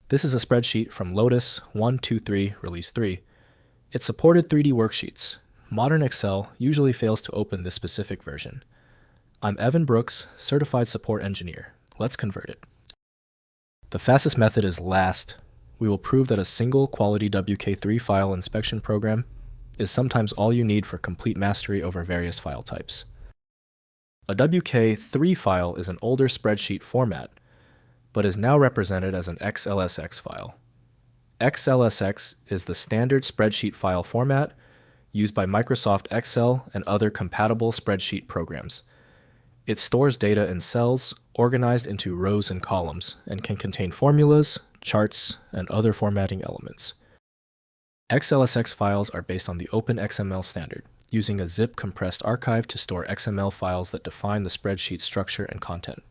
This is a spreadsheet from Lotus 1.2.3 Release 3. It supported 3D worksheets. Modern Excel usually fails to open this specific version. I'm Evan Brooks, Certified Support Engineer. Let's convert it. The fastest method is last. We will prove that a single quality WK3 file inspection program is sometimes all you need for complete mastery over various file types. A WK3 file is an older spreadsheet format, but is now represented as an XLSX file. XLSX is the standard spreadsheet file format used by Microsoft Excel and other compatible spreadsheet programs. It stores data in cells organized into rows and columns and can contain formulas, charts, and other formatting elements. XLSX files are based on the Open XML standard, using a zip compressed archive to store XML files that define the spreadsheet structure and content.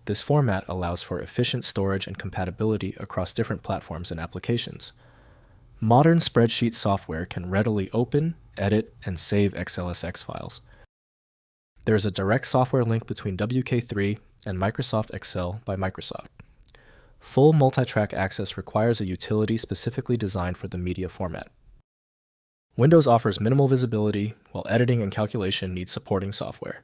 This format allows for efficient storage and compatibility across different platforms and applications. Modern spreadsheet software can readily open, edit, and save XLSX files. There is a direct software link between WK3 and Microsoft Excel by Microsoft. Full multi-track access requires a utility specifically designed for the media format. Windows offers minimal visibility, while editing and calculation need supporting software.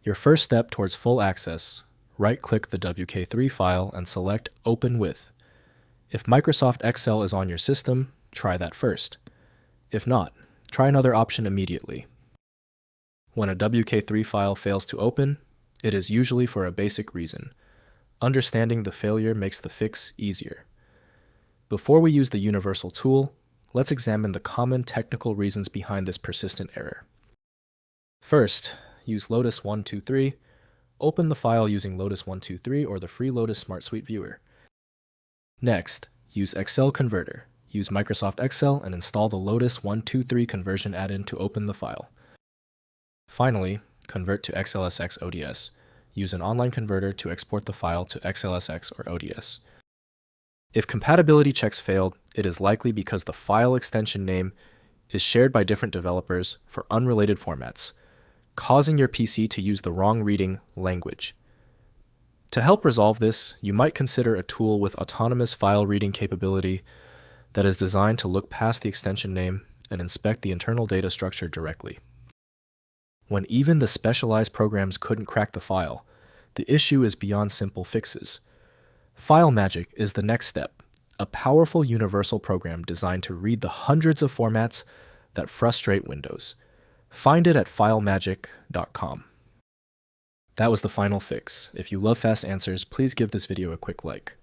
Your first step towards full access, right-click the WK3 file and select Open With. If Microsoft Excel is on your system, try that first. If not, try another option immediately. When a WK3 file fails to open, it is usually for a basic reason. Understanding the failure makes the fix easier. Before we use the universal tool, let's examine the common technical reasons behind this persistent error. First, use Lotus 1.2.3. Open the file using Lotus 1.2.3 or the free Lotus Smart Suite Viewer. Next, use Excel Converter. Use Microsoft Excel and install the Lotus 1.2.3 conversion add-in to open the file. Finally, convert to XLSX ODS. Use an online converter to export the file to XLSX or ODS. If compatibility checks failed, it is likely because the file extension name is shared by different developers for unrelated formats, causing your PC to use the wrong reading language. To help resolve this, you might consider a tool with autonomous file reading capability that is designed to look past the extension name and inspect the internal data structure directly. When even the specialized programs couldn't crack the file, the issue is beyond simple fixes. FileMagick is the next step, a powerful universal program designed to read the hundreds of formats that frustrate Windows. Find it at filemagick.com. That was the final fix. If you love fast answers, please give this video a quick like.